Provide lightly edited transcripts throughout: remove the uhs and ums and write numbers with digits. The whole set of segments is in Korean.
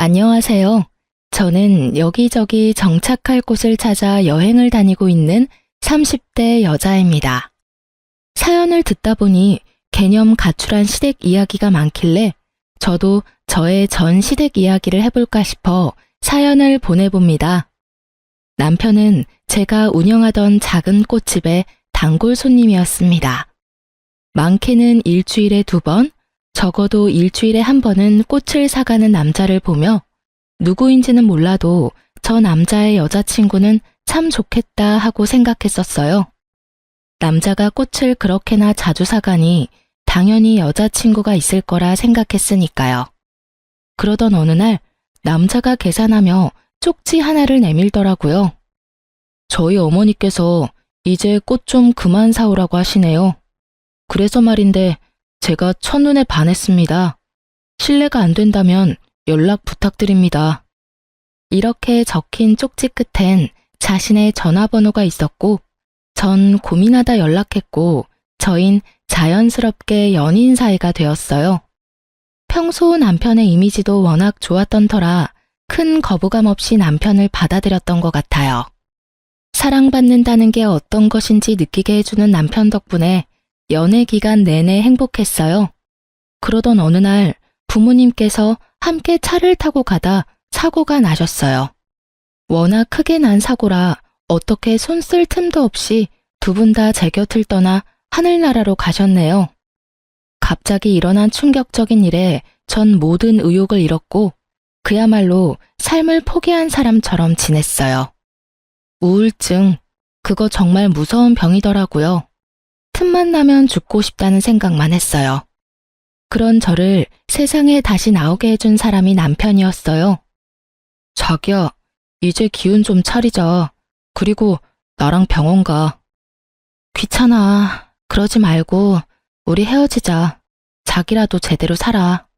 안녕하세요. 저는 여기저기 정착할 곳을 찾아 여행을 다니고 있는 30대 여자입니다. 사연을 듣다 보니 개념 가출한 시댁 이야기가 많길래 저도 저의 전 시댁 이야기를 해볼까 싶어 사연을 보내봅니다. 남편은 제가 운영하던 작은 꽃집의 단골 손님이었습니다. 많게는 일주일에 2번, 적어도 일주일에 1번은 꽃을 사가는 남자를 보며 누구인지는 몰라도 저 남자의 여자친구는 참 좋겠다 하고 생각했었어요. 남자가 꽃을 그렇게나 자주 사가니 당연히 여자친구가 있을 거라 생각했으니까요. 그러던 어느 날 남자가 계산하며 쪽지 하나를 내밀더라고요. 저희 어머니께서 이제 꽃 좀 그만 사오라고 하시네요. 그래서 말인데 제가 첫눈에 반했습니다. 실례가 안 된다면 연락 부탁드립니다. 이렇게 적힌 쪽지 끝엔 자신의 전화번호가 있었고 전 고민하다 연락했고 저흰 자연스럽게 연인 사이가 되었어요. 평소 남편의 이미지도 워낙 좋았던 터라 큰 거부감 없이 남편을 받아들였던 것 같아요. 사랑받는다는 게 어떤 것인지 느끼게 해주는 남편 덕분에 연애 기간 내내 행복했어요. 그러던 어느 날 부모님께서 함께 차를 타고 가다 사고가 나셨어요. 워낙 크게 난 사고라 어떻게 손 쓸 틈도 없이 두 분 다 제 곁을 떠나 하늘나라로 가셨네요. 갑자기 일어난 충격적인 일에 전 모든 의욕을 잃었고 그야말로 삶을 포기한 사람처럼 지냈어요. 우울증, 그거 정말 무서운 병이더라고요. 틈만 나면 죽고 싶다는 생각만 했어요. 그런 저를 세상에 다시 나오게 해준 사람이 남편이었어요. 자기야, 이제 기운 좀 차리자. 그리고 나랑 병원 가. 귀찮아. 그러지 말고 우리 헤어지자. 자기라도 제대로 살아.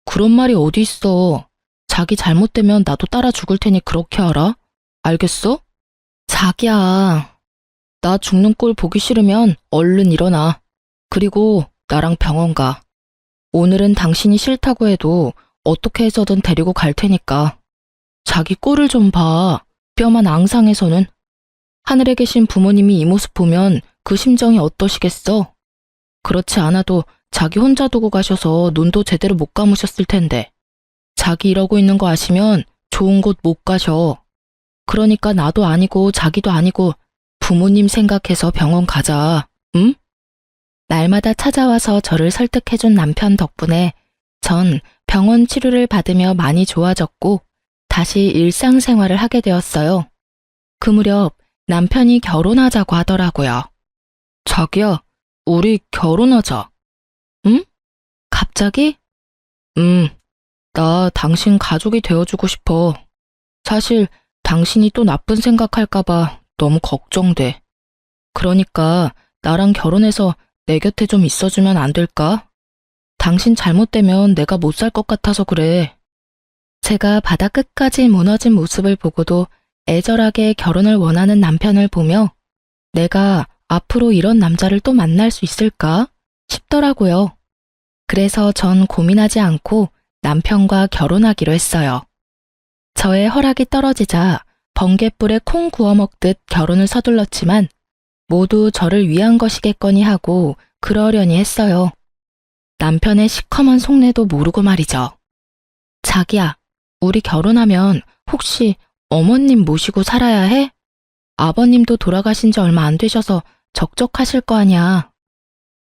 그런 말이 어디 있어. 자기 잘못되면 나도 따라 죽을 테니 그렇게 알아? 알겠어? 자기야. 나 죽는 꼴 보기 싫으면 얼른 일어나. 그리고 나랑 병원 가. 오늘은 당신이 싫다고 해도 어떻게 해서든 데리고 갈 테니까. 자기 꼴을 좀 봐. 뼈만 앙상해서는. 하늘에 계신 부모님이 이 모습 보면 그 심정이 어떠시겠어? 그렇지 않아도 자기 혼자 두고 가셔서 눈도 제대로 못 감으셨을 텐데. 자기 이러고 있는 거 아시면 좋은 곳 못 가셔. 그러니까 나도 아니고 자기도 아니고 부모님 생각해서 병원 가자. 응? 날마다 찾아와서 저를 설득해준 남편 덕분에 전 병원 치료를 받으며 많이 좋아졌고 다시 일상생활을 하게 되었어요. 그 무렵 남편이 결혼하자고 하더라고요. 자기야, 우리 결혼하자. 응? 갑자기? 나 당신 가족이 되어주고 싶어. 사실 당신이 또 나쁜 생각할까봐 너무 걱정돼. 그러니까 나랑 결혼해서 내 곁에 좀 있어주면 안 될까? 당신 잘못되면 내가 못 살 것 같아서 그래. 제가 바다 끝까지 무너진 모습을 보고도 애절하게 결혼을 원하는 남편을 보며 내가 앞으로 이런 남자를 또 만날 수 있을까 싶더라고요. 그래서 전 고민하지 않고 남편과 결혼하기로 했어요. 저의 허락이 떨어지자 번갯불에 콩 구워 먹듯 결혼을 서둘렀지만 모두 저를 위한 것이겠거니 하고 그러려니 했어요. 남편의 시커먼 속내도 모르고 말이죠. 자기야, 우리 결혼하면 혹시 어머님 모시고 살아야 해? 아버님도 돌아가신 지 얼마 안 되셔서 적적하실 거 아냐.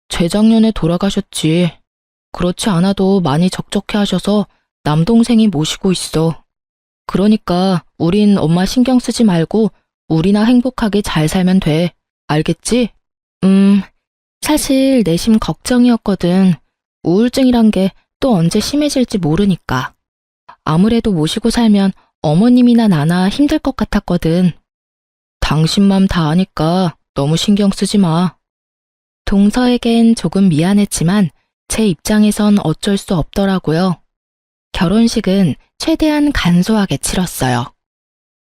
재작년에 돌아가셨지. 그렇지 않아도 많이 적적해 하셔서 남동생이 모시고 있어. 그러니까 우린 엄마 신경 쓰지 말고 우리나 행복하게 잘 살면 돼. 알겠지? 사실 내심 걱정이었거든. 우울증이란 게 또 언제 심해질지 모르니까. 아무래도 모시고 살면 어머님이나 나나 힘들 것 같았거든. 당신 맘 다 아니까 너무 신경 쓰지 마. 동서에겐 조금 미안했지만 제 입장에선 어쩔 수 없더라고요. 결혼식은 최대한 간소하게 치렀어요.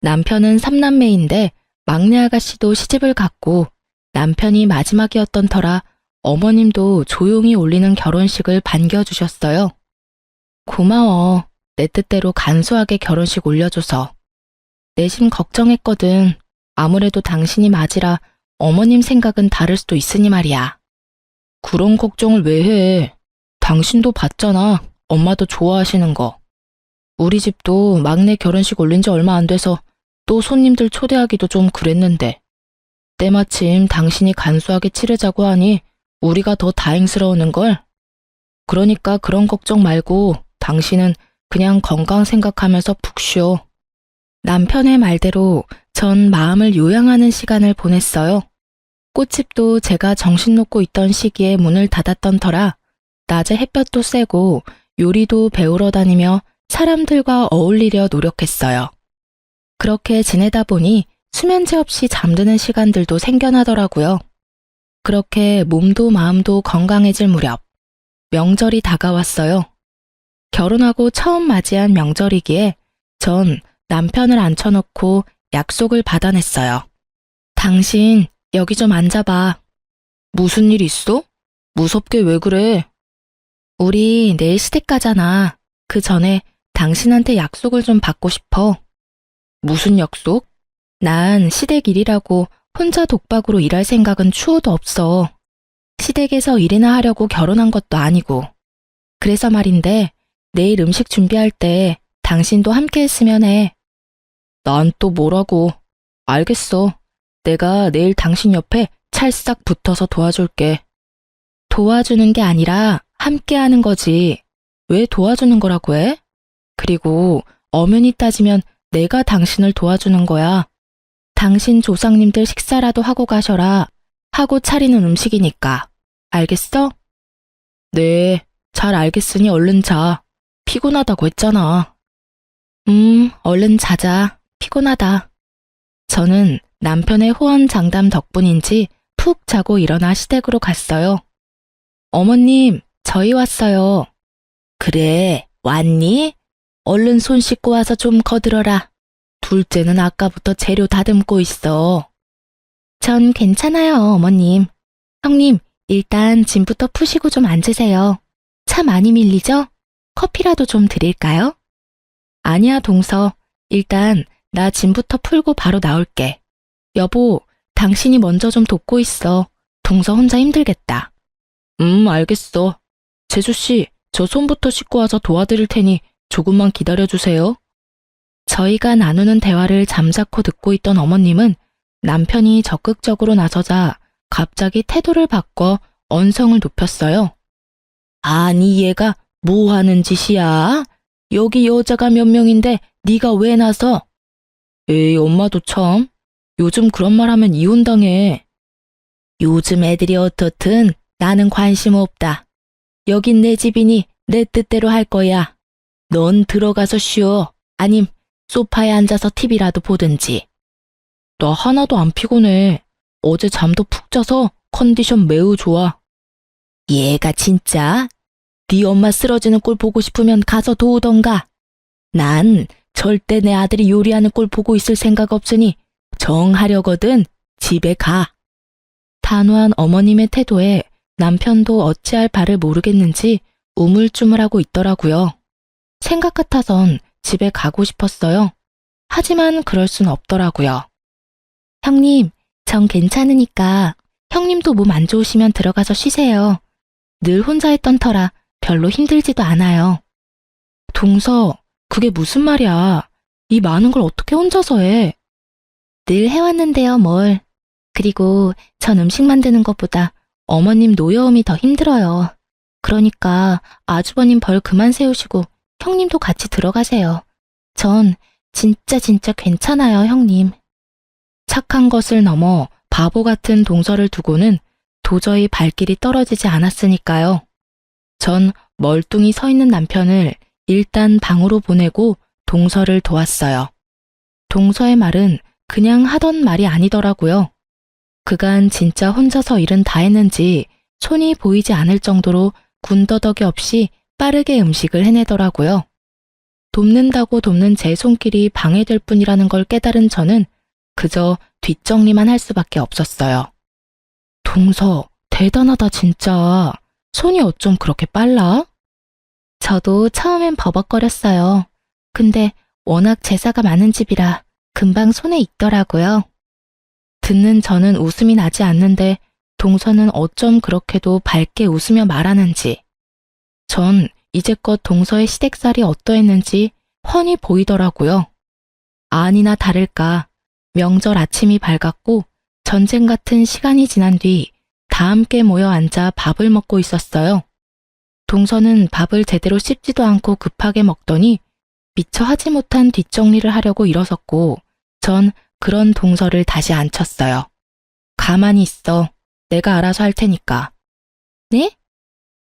남편은 3남매인데 막내 아가씨도 시집을 갔고 남편이 마지막이었던 터라 어머님도 조용히 올리는 결혼식을 반겨주셨어요. 고마워. 내 뜻대로 간소하게 결혼식 올려줘서. 내심 걱정했거든. 아무래도 당신이 맞이라 어머님 생각은 다를 수도 있으니 말이야. 그런 걱정을 왜 해? 당신도 봤잖아. 엄마도 좋아하시는 거. 우리 집도 막내 결혼식 올린 지 얼마 안 돼서 또 손님들 초대하기도 좀 그랬는데. 때마침 당신이 간소하게 치르자고 하니 우리가 더 다행스러우는걸. 그러니까 그런 걱정 말고 당신은 그냥 건강 생각하면서 푹 쉬어. 남편의 말대로 전 마음을 요양하는 시간을 보냈어요. 꽃집도 제가 정신 놓고 있던 시기에 문을 닫았던 터라 낮에 햇볕도 쐬고 요리도 배우러 다니며 사람들과 어울리려 노력했어요. 그렇게 지내다 보니 수면제 없이 잠드는 시간들도 생겨나더라고요. 그렇게 몸도 마음도 건강해질 무렵 명절이 다가왔어요. 결혼하고 처음 맞이한 명절이기에 전 남편을 앉혀놓고 약속을 받아냈어요. 당신 여기 좀 앉아봐. 무슨 일 있어? 무섭게 왜 그래? 우리 내일 시댁 가잖아. 그 전에 당신한테 약속을 좀 받고 싶어. 무슨 약속? 난 시댁 일이라고 혼자 독박으로 일할 생각은 추호도 없어. 시댁에서 일이나 하려고 결혼한 것도 아니고. 그래서 말인데 내일 음식 준비할 때 당신도 함께 했으면 해. 난 또 뭐라고. 알겠어. 내가 내일 당신 옆에 찰싹 붙어서 도와줄게. 도와주는 게 아니라 함께 하는 거지. 왜 도와주는 거라고 해? 그리고 엄연히 따지면 내가 당신을 도와주는 거야. 당신 조상님들 식사라도 하고 가셔라. 하고 차리는 음식이니까. 알겠어? 네, 잘 알겠으니 얼른 자. 피곤하다고 했잖아. 얼른 자자. 피곤하다. 저는 남편의 호언장담 덕분인지 푹 자고 일어나 시댁으로 갔어요. 어머님, 저희 왔어요. 그래, 왔니? 얼른 손 씻고 와서 좀 거들어라. 둘째는 아까부터 재료 다듬고 있어. 전 괜찮아요, 어머님. 형님, 일단 짐부터 푸시고 좀 앉으세요. 차 많이 밀리죠? 커피라도 좀 드릴까요? 아니야, 동서. 일단 나 짐부터 풀고 바로 나올게. 여보, 당신이 먼저 좀 돕고 있어. 동서 혼자 힘들겠다. 알겠어. 재수씨, 저 손부터 씻고 와서 도와드릴 테니 조금만 기다려주세요. 저희가 나누는 대화를 잠자코 듣고 있던 어머님은 남편이 적극적으로 나서자 갑자기 태도를 바꿔 언성을 높였어요. 아니 얘가 뭐 하는 짓이야? 여기 여자가 몇 명인데 네가 왜 나서? 에이 엄마도 참. 요즘 그런 말 하면 이혼당해. 요즘 애들이 어떻든 나는 관심 없다. 여긴 내 집이니 내 뜻대로 할 거야. 넌 들어가서 쉬어. 아님 소파에 앉아서 TV라도 보든지. 나 하나도 안 피곤해. 어제 잠도 푹 자서 컨디션 매우 좋아. 얘가 진짜? 네 엄마 쓰러지는 꼴 보고 싶으면 가서 도우던가. 난 절대 내 아들이 요리하는 꼴 보고 있을 생각 없으니 정하려거든. 집에 가. 단호한 어머님의 태도에 남편도 어찌할 바를 모르겠는지 우물쭈물하고 있더라고요. 생각 같아선 집에 가고 싶었어요. 하지만 그럴 순 없더라고요. 형님, 전 괜찮으니까 형님도 몸 안 좋으시면 들어가서 쉬세요. 늘 혼자 했던 터라 별로 힘들지도 않아요. 동서, 그게 무슨 말이야. 이 많은 걸 어떻게 혼자서 해? 늘 해왔는데요, 뭘. 그리고 전 음식 만드는 것보다 어머님 노여움이 더 힘들어요. 그러니까 아주버님 벌 그만 세우시고 형님도 같이 들어가세요. 전 진짜 괜찮아요, 형님. 착한 것을 넘어 바보 같은 동서를 두고는 도저히 발길이 떨어지지 않았으니까요. 전 멀뚱히 서 있는 남편을 일단 방으로 보내고 동서를 도왔어요. 동서의 말은 그냥 하던 말이 아니더라고요. 그간 진짜 혼자서 일은 다 했는지 손이 보이지 않을 정도로 군더더기 없이 빠르게 음식을 해내더라고요. 돕는다고 돕는 제 손길이 방해될 뿐이라는 걸 깨달은 저는 그저 뒷정리만 할 수밖에 없었어요. 동서, 대단하다 진짜. 손이 어쩜 그렇게 빨라? 저도 처음엔 버벅거렸어요. 근데 워낙 제사가 많은 집이라 금방 손에 익더라고요. 듣는 저는 웃음이 나지 않는데 동서는 어쩜 그렇게도 밝게 웃으며 말하는지. 전 이제껏 동서의 시댁살이 어떠했는지 훤히 보이더라고요. 아니나 다를까 명절 아침이 밝았고 전쟁 같은 시간이 지난 뒤 다 함께 모여 앉아 밥을 먹고 있었어요. 동서는 밥을 제대로 씹지도 않고 급하게 먹더니 미처 하지 못한 뒷정리를 하려고 일어섰고 전 그런 동서를 다시 앉혔어요. 가만히 있어. 내가 알아서 할 테니까. 네?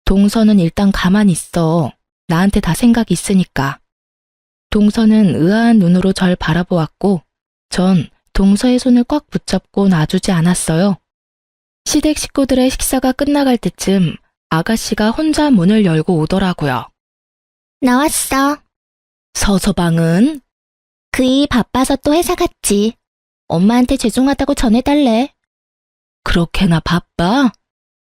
동서는 일단 가만히 있어. 나한테 다 생각이 있으니까. 동서는 의아한 눈으로 절 바라보았고 전 동서의 손을 꽉 붙잡고 놔주지 않았어요. 시댁 식구들의 식사가 끝나갈 때쯤 아가씨가 혼자 문을 열고 오더라고요. 나왔어. 서서방은? 그이 바빠서 또 회사 갔지. 엄마한테 죄송하다고 전해달래. 그렇게나 바빠?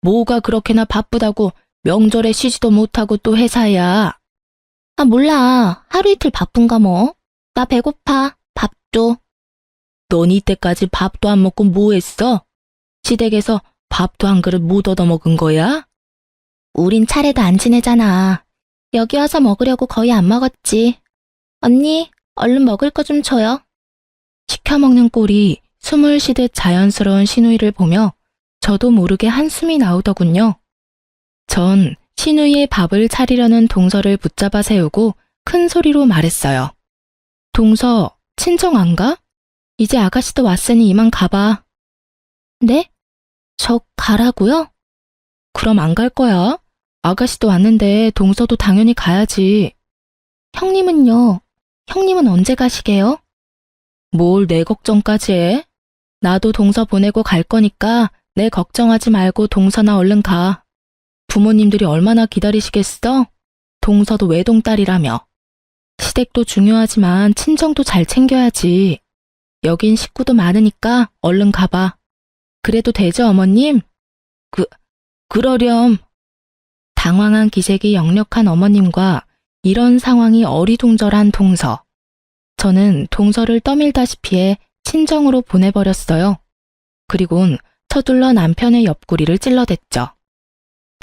뭐가 그렇게나 바쁘다고 명절에 쉬지도 못하고 또 회사야. 아, 몰라. 하루 이틀 바쁜가 뭐. 나 배고파. 밥 줘. 넌 이때까지 밥도 안 먹고 뭐 했어? 시댁에서 밥도 한 그릇 못 얻어먹은 거야? 우린 차례도 안 지내잖아. 여기 와서 먹으려고 거의 안 먹었지. 언니, 얼른 먹을 거 좀 줘요. 시켜 먹는 꼴이 숨을 쉬듯 자연스러운 시누이를 보며 저도 모르게 한숨이 나오더군요. 전 시누이의 밥을 차리려는 동서를 붙잡아 세우고 큰 소리로 말했어요. 동서, 친정 안 가? 이제 아가씨도 왔으니 이만 가봐. 네? 저 가라고요? 그럼 안 갈 거야. 아가씨도 왔는데 동서도 당연히 가야지. 형님은요? 형님은 언제 가시게요? 뭘 내 걱정까지 해? 나도 동서 보내고 갈 거니까 내 걱정하지 말고 동서나 얼른 가. 부모님들이 얼마나 기다리시겠어? 동서도 외동딸이라며. 시댁도 중요하지만 친정도 잘 챙겨야지. 여긴 식구도 많으니까 얼른 가봐. 그래도 되죠, 어머님? 그러렴. 당황한 기색이 역력한 어머님과 이런 상황이 어리둥절한 동서. 저는 동서를 떠밀다시피 해 친정으로 보내버렸어요. 그리곤 서둘러 남편의 옆구리를 찔러댔죠.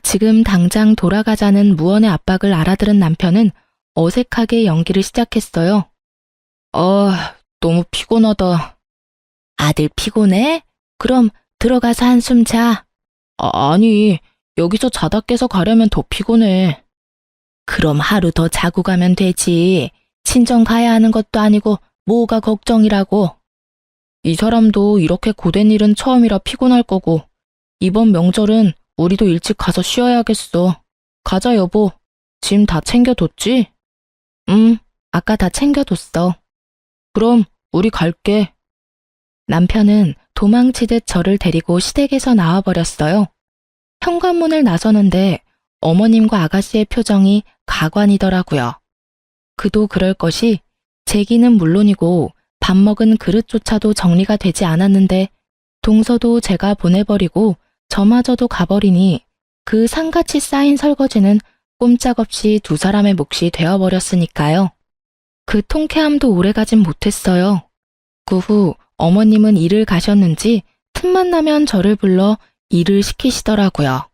지금 당장 돌아가자는 무언의 압박을 알아들은 남편은 어색하게 연기를 시작했어요. 너무 피곤하다. 아들 피곤해? 그럼 들어가서 한숨 자. 아니, 여기서 자다 깨서 가려면 더 피곤해. 그럼 하루 더 자고 가면 되지. 친정 가야 하는 것도 아니고 뭐가 걱정이라고. 이 사람도 이렇게 고된 일은 처음이라 피곤할 거고 이번 명절은 우리도 일찍 가서 쉬어야겠어. 가자 여보. 짐 다 챙겨뒀지? 아까 다 챙겨뒀어. 그럼 우리 갈게. 남편은 도망치듯 저를 데리고 시댁에서 나와버렸어요. 현관문을 나서는데 어머님과 아가씨의 표정이 가관이더라고요. 그도 그럴 것이 제기는 물론이고 밥 먹은 그릇조차도 정리가 되지 않았는데 동서도 제가 보내버리고 저마저도 가버리니 그 산같이 쌓인 설거지는 꼼짝없이 두 사람의 몫이 되어버렸으니까요. 그 통쾌함도 오래가진 못했어요. 그 후 어머님은 일을 가셨는지 틈만 나면 저를 불러 일을 시키시더라고요.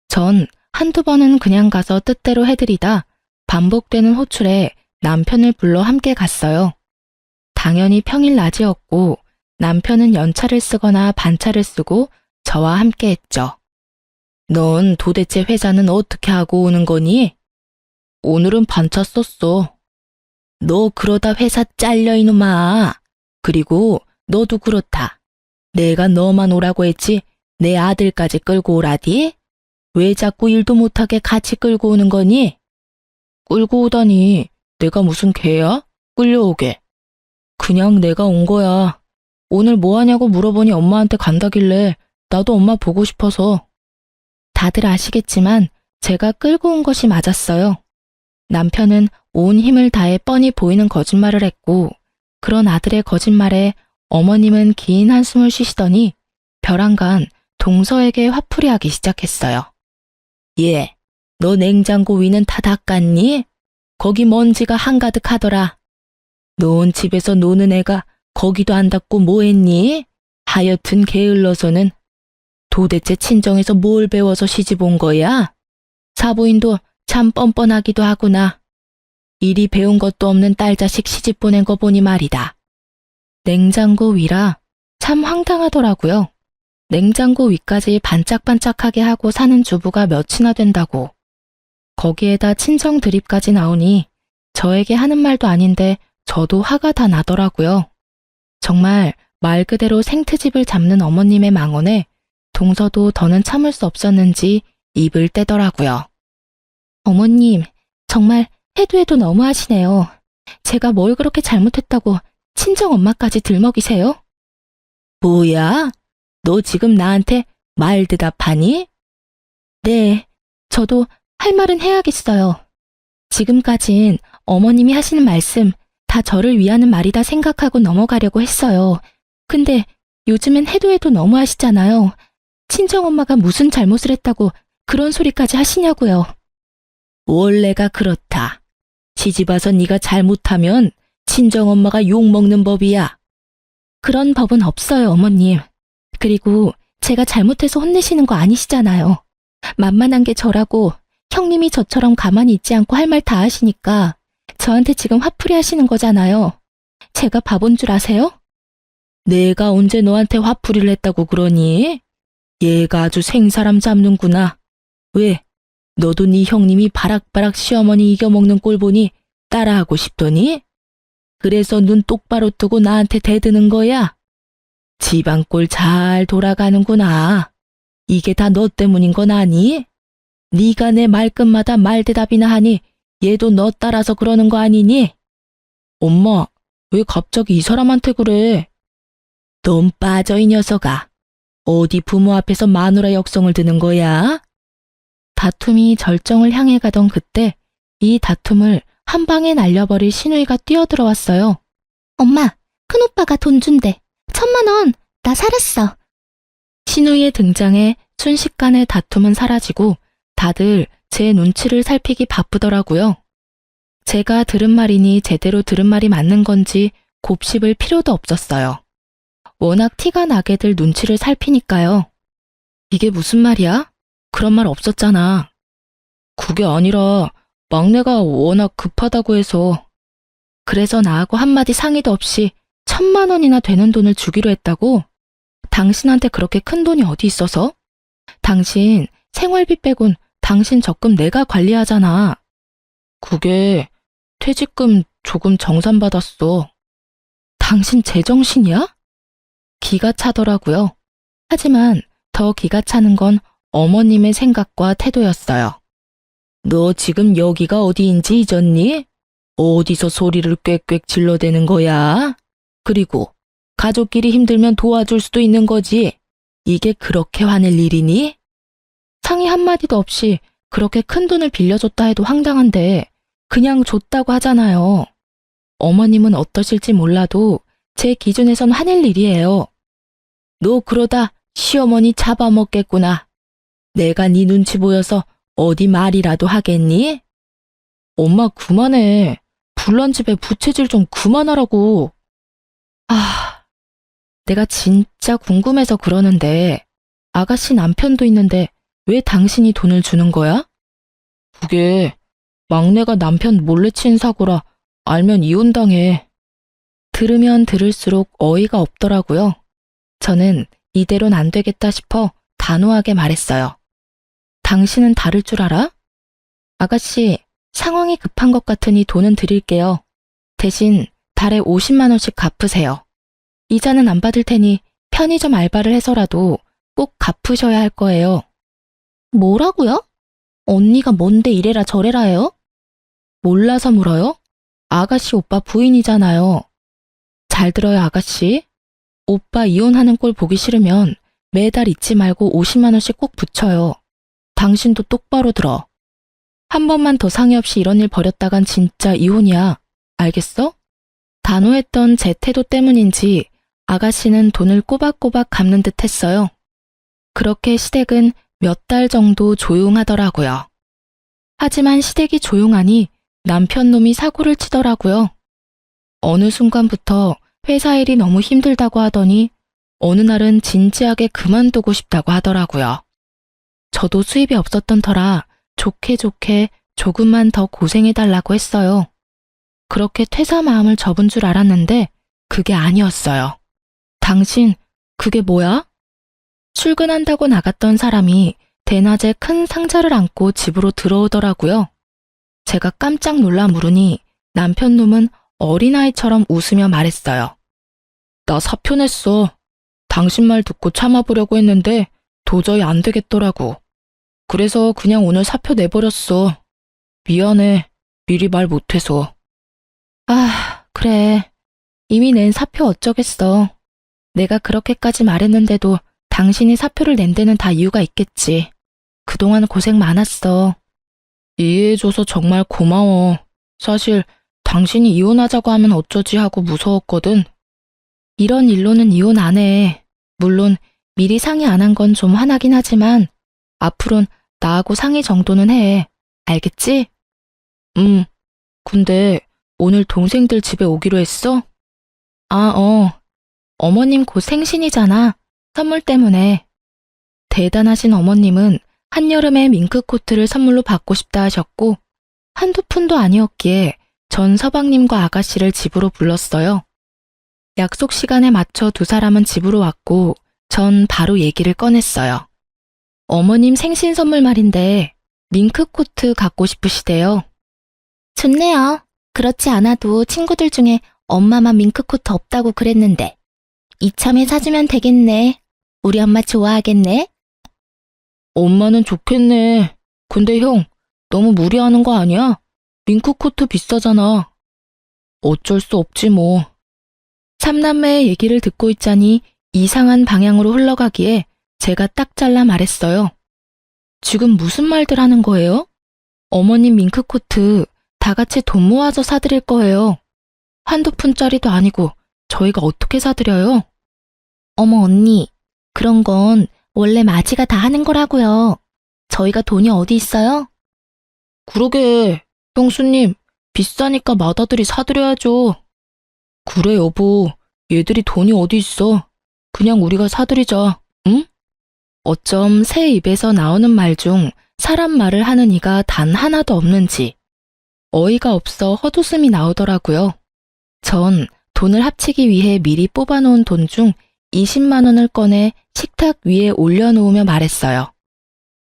전 한두 번은 그냥 가서 뜻대로 해드리다 반복되는 호출에 남편을 불러 함께 갔어요. 당연히 평일 낮이었고 남편은 연차를 쓰거나 반차를 쓰고 저와 함께 했죠. 넌 도대체 회사는 어떻게 하고 오는 거니? 오늘은 반차 썼어. 너 그러다 회사 잘려 이놈아. 그리고 너도 그렇다. 내가 너만 오라고 했지 내 아들까지 끌고 오라디? 왜 자꾸 일도 못하게 같이 끌고 오는 거니? 끌고 오다니 내가 무슨 개야? 끌려오게. 그냥 내가 온 거야. 오늘 뭐 하냐고 물어보니 엄마한테 간다길래 나도 엄마 보고 싶어서. 다들 아시겠지만 제가 끌고 온 것이 맞았어요. 남편은 온 힘을 다해 뻔히 보이는 거짓말을 했고 그런 아들의 거짓말에 어머님은 긴 한숨을 쉬시더니 벼랑간 동서에게 화풀이하기 시작했어요. 얘, 너 냉장고 위는 다 닦았니? 거기 먼지가 한가득 하더라. 넌 집에서 노는 애가 거기도 안 닦고 뭐 했니? 하여튼 게을러서는. 도대체 친정에서 뭘 배워서 시집 온 거야? 사부인도 참 뻔뻔하기도 하구나. 이리 배운 것도 없는 딸 자식 시집 보낸 거 보니 말이다. 냉장고 위라 참 황당하더라고요. 냉장고 위까지 반짝반짝하게 하고 사는 주부가 몇이나 된다고. 거기에다 친정 드립까지 나오니 저에게 하는 말도 아닌데 저도 화가 다 나더라고요. 정말 말 그대로 생트집을 잡는 어머님의 망언에 동서도 더는 참을 수 없었는지 입을 떼더라고요. 어머님, 정말 해도 해도 너무하시네요. 제가 뭘 그렇게 잘못했다고 친정 엄마까지 들먹이세요? 뭐야? 너 지금 나한테 말 대답하니? 네, 저도 할 말은 해야겠어요. 지금까진 어머님이 하시는 말씀 다 저를 위하는 말이다 생각하고 넘어가려고 했어요. 근데 요즘엔 해도 해도 너무하시잖아요. 친정엄마가 무슨 잘못을 했다고 그런 소리까지 하시냐고요. 원래가 그렇다. 시집와서 네가 잘못하면 친정엄마가 욕먹는 법이야. 그런 법은 없어요, 어머님. 그리고 제가 잘못해서 혼내시는 거 아니시잖아요. 만만한 게 저라고 형님이 저처럼 가만히 있지 않고 할 말 다 하시니까 저한테 지금 화풀이 하시는 거잖아요. 제가 바본 줄 아세요? 내가 언제 너한테 화풀이를 했다고 그러니? 얘가 아주 생사람 잡는구나. 왜? 너도 네 형님이 바락바락 시어머니 이겨먹는 꼴 보니 따라하고 싶더니? 그래서 눈 똑바로 뜨고 나한테 대드는 거야? 집안 꼴 잘 돌아가는구나. 이게 다 너 때문인 건 아니? 네가 내 말끝마다 말대답이나 하니 얘도 너 따라서 그러는 거 아니니? 엄마, 왜 갑자기 이 사람한테 그래? 넌 빠져 이 녀석아. 어디 부모 앞에서 마누라 역성을 드는 거야? 다툼이 절정을 향해 가던 그때 이 다툼을 한 방에 날려버릴 시누이가 뛰어들어왔어요. 엄마, 큰오빠가 돈 준대. 1,000만 원, 나 살았어. 시누이의 등장에 순식간에 다툼은 사라지고 다들 제 눈치를 살피기 바쁘더라고요. 제가 들은 말이니 제대로 들은 말이 맞는 건지 곱씹을 필요도 없었어요. 워낙 티가 나게들 눈치를 살피니까요. 이게 무슨 말이야? 그런 말 없었잖아. 그게 아니라 막내가 워낙 급하다고 해서. 그래서 나하고 한마디 상의도 없이 1,000만 원이나 되는 돈을 주기로 했다고? 당신한테 그렇게 큰 돈이 어디 있어서? 당신 생활비 빼곤 당신 적금 내가 관리하잖아. 그게 퇴직금 조금 정산받았어. 당신 제정신이야? 기가 차더라고요. 하지만 더 기가 차는 건 어머님의 생각과 태도였어요. 너 지금 여기가 어디인지 잊었니? 어디서 소리를 꽥꽥 질러대는 거야? 그리고 가족끼리 힘들면 도와줄 수도 있는 거지. 이게 그렇게 화낼 일이니? 상의 한마디도 없이 그렇게 큰 돈을 빌려줬다 해도 황당한데 그냥 줬다고 하잖아요. 어머님은 어떠실지 몰라도 제 기준에선 화낼 일이에요. 너 그러다 시어머니 잡아먹겠구나. 내가 네 눈치 보여서 어디 말이라도 하겠니? 엄마 그만해. 불난 집에 부채질 좀 그만하라고. 내가 진짜 궁금해서 그러는데 아가씨 남편도 있는데 왜 당신이 돈을 주는 거야? 그게 막내가 남편 몰래 친 사고라 알면 이혼당해. 들으면 들을수록 어이가 없더라고요. 저는 이대로는 안 되겠다 싶어 단호하게 말했어요. 당신은 다를 줄 알아? 아가씨, 상황이 급한 것 같으니 돈은 드릴게요. 대신 달에 50만 원씩 갚으세요. 이자는 안 받을 테니 편의점 알바를 해서라도 꼭 갚으셔야 할 거예요. 뭐라고요? 언니가 뭔데 이래라 저래라 해요? 몰라서 물어요? 아가씨 오빠 부인이잖아요. 잘 들어요, 아가씨. 오빠 이혼하는 꼴 보기 싫으면 매달 잊지 말고 50만 원씩 꼭 붙여요. 당신도 똑바로 들어. 한 번만 더 상의 없이 이런 일 벌였다간 진짜 이혼이야. 알겠어? 단호했던 제 태도 때문인지 아가씨는 돈을 꼬박꼬박 갚는 듯 했어요. 그렇게 시댁은 몇 달 정도 조용하더라고요. 하지만 시댁이 조용하니 남편 놈이 사고를 치더라고요. 어느 순간부터 회사 일이 너무 힘들다고 하더니 어느 날은 진지하게 그만두고 싶다고 하더라고요. 저도 수입이 없었던 터라 좋게 좋게 조금만 더 고생해달라고 했어요. 그렇게 퇴사 마음을 접은 줄 알았는데 그게 아니었어요. 당신, 그게 뭐야? 출근한다고 나갔던 사람이 대낮에 큰 상자를 안고 집으로 들어오더라고요. 제가 깜짝 놀라 물으니 남편 놈은 어린아이처럼 웃으며 말했어요. 나 사표 냈어. 당신 말 듣고 참아보려고 했는데 도저히 안 되겠더라고. 그래서 그냥 오늘 사표 내버렸어. 미안해. 미리 말 못해서. 아, 그래. 이미 낸 사표 어쩌겠어. 내가 그렇게까지 말했는데도 당신이 사표를 낸 데는 다 이유가 있겠지. 그동안 고생 많았어. 이해해줘서 정말 고마워. 사실 당신이 이혼하자고 하면 어쩌지 하고 무서웠거든. 이런 일로는 이혼 안 해. 물론 미리 상의 안 한 건 좀 화나긴 하지만 앞으론 나하고 상의 정도는 해. 알겠지? 근데 오늘 동생들 집에 오기로 했어? 어머님 곧 생신이잖아. 선물 때문에. 대단하신 어머님은 한여름에 밍크코트를 선물로 받고 싶다 하셨고 한두 푼도 아니었기에 전 서방님과 아가씨를 집으로 불렀어요. 약속 시간에 맞춰 두 사람은 집으로 왔고 전 바로 얘기를 꺼냈어요. 어머님 생신 선물 말인데 밍크코트 갖고 싶으시대요. 좋네요. 그렇지 않아도 친구들 중에 엄마만 밍크코트 없다고 그랬는데 이참에 사주면 되겠네. 우리 엄마 좋아하겠네. 엄마는 좋겠네. 근데 형, 너무 무리하는 거 아니야? 밍크코트 비싸잖아. 어쩔 수 없지 뭐. 삼남매의 얘기를 듣고 있자니 이상한 방향으로 흘러가기에 제가 딱 잘라 말했어요. 지금 무슨 말들 하는 거예요? 어머님 밍크코트 다 같이 돈 모아서 사드릴 거예요. 한두 푼짜리도 아니고 저희가 어떻게 사드려요? 어머 언니, 그런 건 원래 마지가 다 하는 거라고요. 저희가 돈이 어디 있어요? 그러게, 형수님, 비싸니까 맏아들이 사드려야죠. 그래 여보, 얘들이 돈이 어디 있어. 그냥 우리가 사드리자, 응? 어쩜 새 입에서 나오는 말 중 사람 말을 하는 이가 단 하나도 없는지 어이가 없어 헛웃음이 나오더라고요. 전 돈을 합치기 위해 미리 뽑아놓은 돈 중 20만 원을 꺼내 식탁 위에 올려놓으며 말했어요.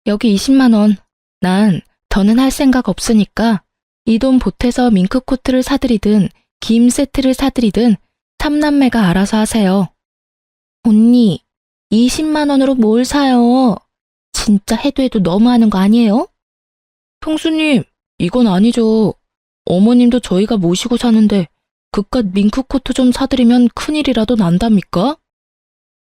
여기 20만 원. 난 더는 할 생각 없으니까 이 돈 보태서 밍크코트를 사드리든 김 세트를 사드리든 삼남매가 알아서 하세요. 언니, 20만 원으로 뭘 사요? 진짜 해도 해도 너무하는 거 아니에요? 형수님, 이건 아니죠. 어머님도 저희가 모시고 사는데 그깟 밍크코트 좀 사드리면 큰일이라도 난답니까?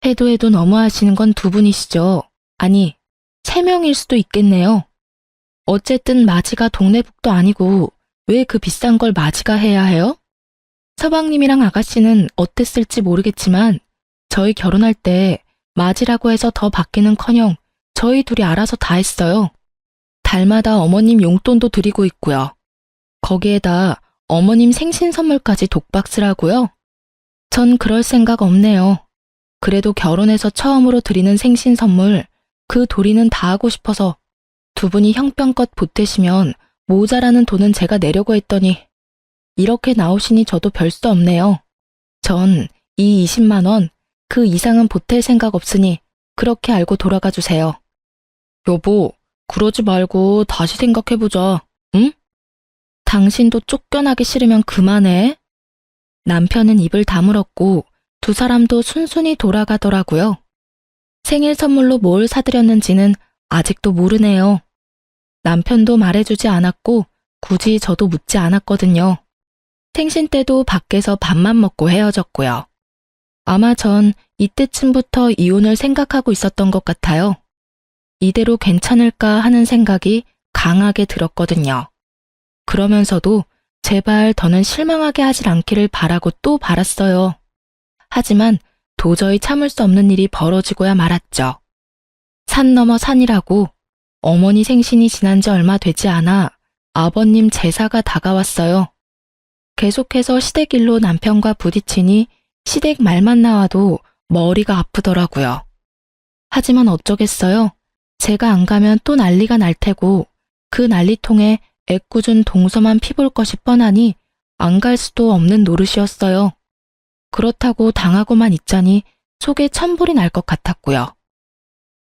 해도 해도 너무하시는 건 두 분이시죠. 아니, 3명일 수도 있겠네요. 어쨌든 마지가 동네북도 아니고 왜 그 비싼 걸 마지가 해야 해요? 서방님이랑 아가씨는 어땠을지 모르겠지만 저희 결혼할 때 마지라고 해서 더 받기는커녕 저희 둘이 알아서 다 했어요. 달마다 어머님 용돈도 드리고 있고요. 거기에다 어머님 생신 선물까지 독박스라고요? 전 그럴 생각 없네요. 그래도 결혼해서 처음으로 드리는 생신 선물, 그 도리는 다 하고 싶어서 두 분이 형편껏 보태시면 모자라는 돈은 제가 내려고 했더니 이렇게 나오시니 저도 별 수 없네요. 전 이 20만 원, 그 이상은 보탤 생각 없으니 그렇게 알고 돌아가 주세요. 여보, 그러지 말고 다시 생각해보자, 응? 당신도 쫓겨나기 싫으면 그만해. 남편은 입을 다물었고 두 사람도 순순히 돌아가더라고요. 생일 선물로 뭘 사드렸는지는 아직도 모르네요. 남편도 말해주지 않았고 굳이 저도 묻지 않았거든요. 생신 때도 밖에서 밥만 먹고 헤어졌고요. 아마 전 이때쯤부터 이혼을 생각하고 있었던 것 같아요. 이대로 괜찮을까 하는 생각이 강하게 들었거든요. 그러면서도 제발 더는 실망하게 하질 않기를 바라고 또 바랐어요. 하지만 도저히 참을 수 없는 일이 벌어지고야 말았죠. 산 넘어 산이라고 어머니 생신이 지난 지 얼마 되지 않아 아버님 제사가 다가왔어요. 계속해서 시댁일로 남편과 부딪히니 시댁 말만 나와도 머리가 아프더라고요. 하지만 어쩌겠어요. 제가 안 가면 또 난리가 날 테고 그 난리통에 애꿎은 동서만 피볼 것이 뻔하니 안 갈 수도 없는 노릇이었어요. 그렇다고 당하고만 있자니 속에 천불이 날 것 같았고요.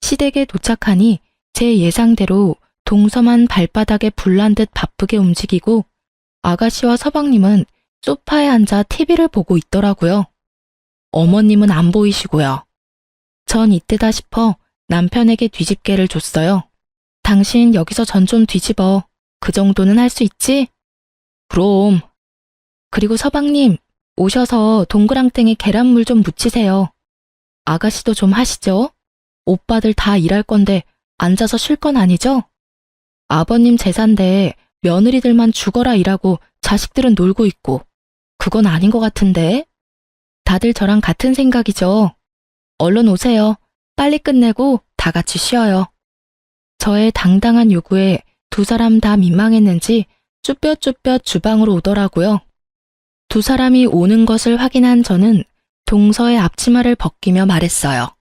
시댁에 도착하니 제 예상대로 동서만 발바닥에 불난 듯 바쁘게 움직이고 아가씨와 서방님은 소파에 앉아 TV를 보고 있더라고요. 어머님은 안 보이시고요. 전 이때다 싶어 남편에게 뒤집개를 줬어요. 당신 여기서 전 좀 뒤집어. 그 정도는 할 수 있지? 그럼. 그리고 서방님, 오셔서 동그랑땡에 계란물 좀 묻히세요. 아가씨도 좀 하시죠? 오빠들 다 일할 건데 앉아서 쉴 건 아니죠? 아버님 제사인데 며느리들만 죽어라 일하고 자식들은 놀고 있고 그건 아닌 것 같은데? 다들 저랑 같은 생각이죠. 얼른 오세요. 빨리 끝내고 다 같이 쉬어요. 저의 당당한 요구에 두 사람 다 민망했는지 쭈뼛쭈뼛 주방으로 오더라고요. 두 사람이 오는 것을 확인한 저는 동서의 앞치마를 벗기며 말했어요.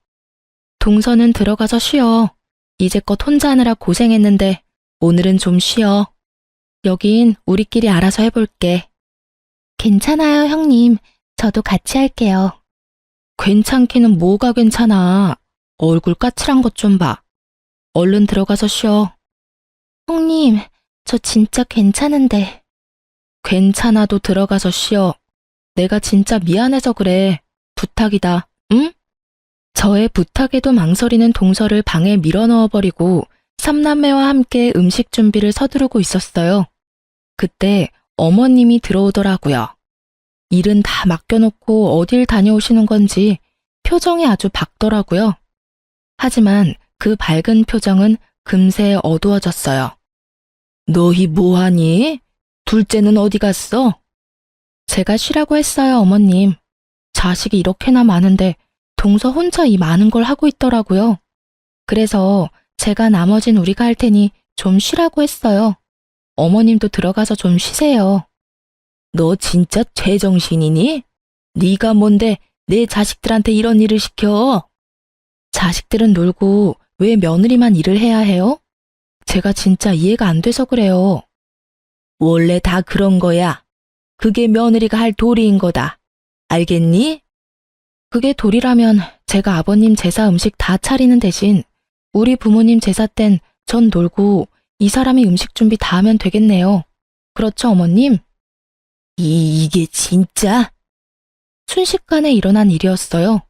동서는 들어가서 쉬어. 이제껏 혼자 하느라 고생했는데 오늘은 좀 쉬어. 여긴 우리끼리 알아서 해볼게. 괜찮아요, 형님. 저도 같이 할게요. 괜찮기는 뭐가 괜찮아. 얼굴 까칠한 것 좀 봐. 얼른 들어가서 쉬어. 형님, 저 진짜 괜찮은데. 괜찮아도 들어가서 쉬어. 내가 진짜 미안해서 그래. 부탁이다, 응? 저의 부탁에도 망설이는 동서를 방에 밀어넣어버리고 삼남매와 함께 음식 준비를 서두르고 있었어요. 그때 어머님이 들어오더라고요. 일은 다 맡겨놓고 어딜 다녀오시는 건지 표정이 아주 밝더라고요. 하지만 그 밝은 표정은 금세 어두워졌어요. 너희 뭐하니? 둘째는 어디 갔어? 제가 쉬라고 했어요, 어머님. 자식이 이렇게나 많은데 동서 혼자 이 많은 걸 하고 있더라고요. 그래서 제가 나머진 우리가 할 테니 좀 쉬라고 했어요. 어머님도 들어가서 좀 쉬세요. 너 진짜 제정신이니? 네가 뭔데 내 자식들한테 이런 일을 시켜? 자식들은 놀고 왜 며느리만 일을 해야 해요? 제가 진짜 이해가 안 돼서 그래요. 원래 다 그런 거야. 그게 며느리가 할 도리인 거다. 알겠니? 그게 도리라면 제가 아버님 제사 음식 다 차리는 대신 우리 부모님 제사 땐 전 놀고 이 사람이 음식 준비 다 하면 되겠네요. 그렇죠, 어머님? 이게 진짜? 순식간에 일어난 일이었어요.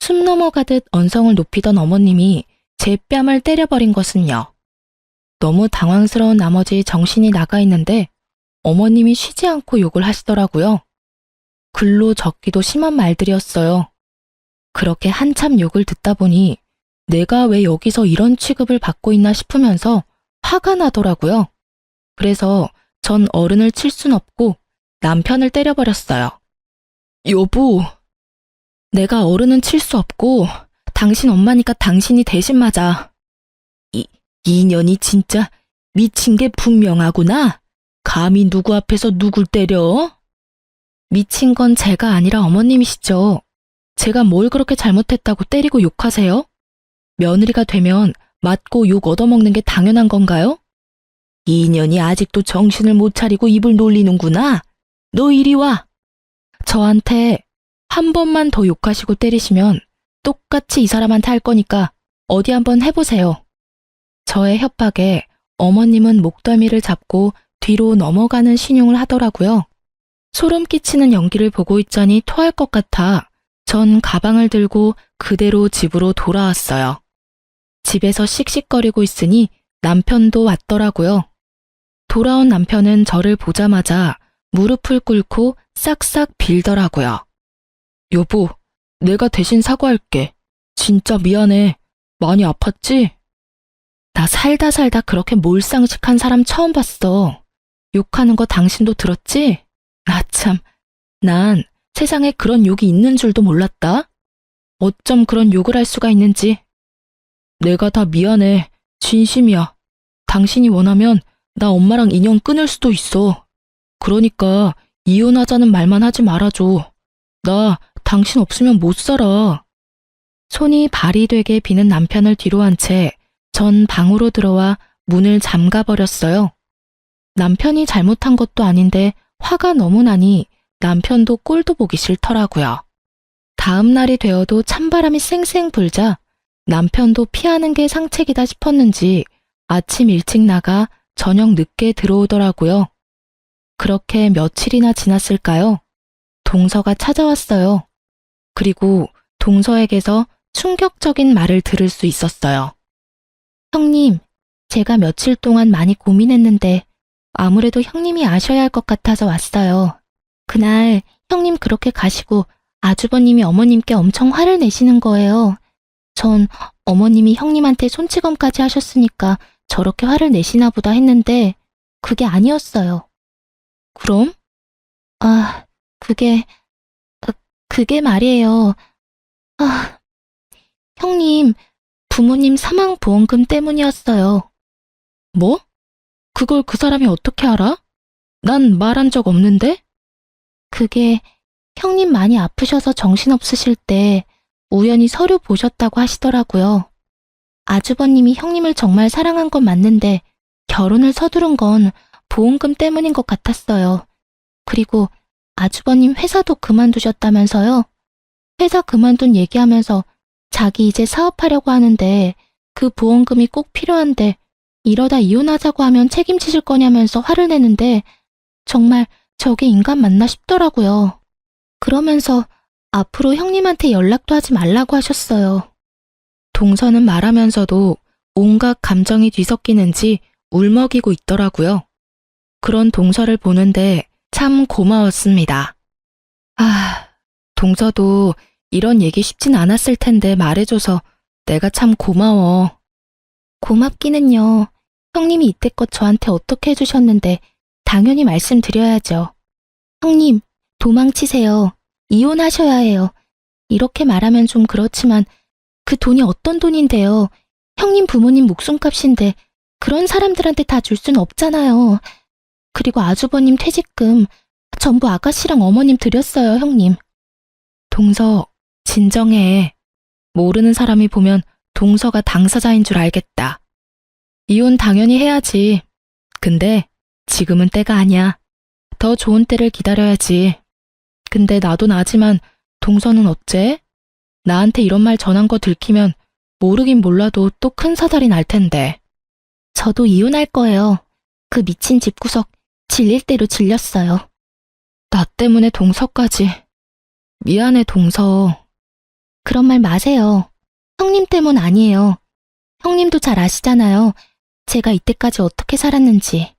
숨 넘어가듯 언성을 높이던 어머님이 제 뺨을 때려버린 것은요. 너무 당황스러운 나머지 정신이 나가 있는데 어머님이 쉬지 않고 욕을 하시더라고요. 글로 적기도 심한 말들이었어요. 그렇게 한참 욕을 듣다 보니 내가 왜 여기서 이런 취급을 받고 있나 싶으면서 화가 나더라고요. 그래서 전 어른을 칠 순 없고 남편을 때려버렸어요. 여보, 내가 어른은 칠 수 없고 당신 엄마니까 당신이 대신 맞아. 이년이 진짜 미친 게 분명하구나. 감히 누구 앞에서 누굴 때려? 미친 건 제가 아니라 어머님이시죠. 제가 뭘 그렇게 잘못했다고 때리고 욕하세요? 며느리가 되면 맞고 욕 얻어먹는 게 당연한 건가요? 이년이 아직도 정신을 못 차리고 입을 놀리는구나. 너 이리 와. 저한테 한 번만 더 욕하시고 때리시면 똑같이 이 사람한테 할 거니까 어디 한번 해보세요. 저의 협박에 어머님은 목덜미를 잡고 뒤로 넘어가는 신용을 하더라고요. 소름 끼치는 연기를 보고 있자니 토할 것 같아 전 가방을 들고 그대로 집으로 돌아왔어요. 집에서 씩씩거리고 있으니 남편도 왔더라고요. 돌아온 남편은 저를 보자마자 무릎을 꿇고 싹싹 빌더라고요. 여보, 내가 대신 사과할게. 진짜 미안해. 많이 아팠지? 나 살다 그렇게 몰상식한 사람 처음 봤어. 욕하는 거 당신도 들었지? 나 참, 난 세상에 그런 욕이 있는 줄도 몰랐다. 어쩜 그런 욕을 할 수가 있는지. 내가 다 미안해. 진심이야. 당신이 원하면 나 엄마랑 인연 끊을 수도 있어. 그러니까 이혼하자는 말만 하지 말아줘. 나 당신 없으면 못 살아. 손이 발이 되게 비는 남편을 뒤로 한 채 전 방으로 들어와 문을 잠가버렸어요. 남편이 잘못한 것도 아닌데 화가 너무 나니 남편도 꼴도 보기 싫더라고요. 다음 날이 되어도 찬바람이 쌩쌩 불자 남편도 피하는 게 상책이다 싶었는지 아침 일찍 나가 저녁 늦게 들어오더라고요. 그렇게 며칠이나 지났을까요? 동서가 찾아왔어요. 그리고 동서에게서 충격적인 말을 들을 수 있었어요. 형님, 제가 며칠 동안 많이 고민했는데 아무래도 형님이 아셔야 할 것 같아서 왔어요. 그날 형님 그렇게 가시고 아주버님이 어머님께 엄청 화를 내시는 거예요. 전 어머님이 형님한테 손찌검까지 하셨으니까 저렇게 화를 내시나 보다 했는데 그게 아니었어요. 그럼? 아, 그게 말이에요. 아, 형님, 부모님 사망보험금 때문이었어요. 뭐? 그걸 그 사람이 어떻게 알아? 난 말한 적 없는데? 그게 형님 많이 아프셔서 정신없으실 때 우연히 서류 보셨다고 하시더라고요. 아주버님이 형님을 정말 사랑한 건 맞는데 결혼을 서두른 건 보험금 때문인 것 같았어요. 그리고 아주버님 회사도 그만두셨다면서요? 회사 그만둔 얘기하면서 자기 이제 사업하려고 하는데 그 보험금이 꼭 필요한데 이러다 이혼하자고 하면 책임지실 거냐면서 화를 내는데 정말 저게 인간 맞나 싶더라고요. 그러면서 앞으로 형님한테 연락도 하지 말라고 하셨어요. 동서는 말하면서도 온갖 감정이 뒤섞이는지 울먹이고 있더라고요. 그런 동서를 보는데 참 고마웠습니다. 아, 동서도 이런 얘기 쉽진 않았을 텐데 말해줘서 내가 참 고마워. 고맙기는요. 형님이 이때껏 저한테 어떻게 해주셨는데 당연히 말씀드려야죠. 형님, 도망치세요. 이혼하셔야 해요. 이렇게 말하면 좀 그렇지만 그 돈이 어떤 돈인데요. 형님 부모님 목숨값인데 그런 사람들한테 다 줄 순 없잖아요. 그리고 아주버님 퇴직금 전부 아가씨랑 어머님 드렸어요, 형님. 동서, 진정해. 모르는 사람이 보면 동서가 당사자인 줄 알겠다. 이혼 당연히 해야지. 근데 지금은 때가 아니야. 더 좋은 때를 기다려야지. 근데 나도 나지만 동서는 어째? 나한테 이런 말 전한 거 들키면 모르긴 몰라도 또 큰 사달이 날 텐데. 저도 이혼할 거예요. 그 미친 집구석 질릴 대로 질렸어요. 나 때문에 동서까지. 미안해, 동서. 그런 말 마세요. 형님 때문 아니에요. 형님도 잘 아시잖아요. 제가 이때까지 어떻게 살았는지.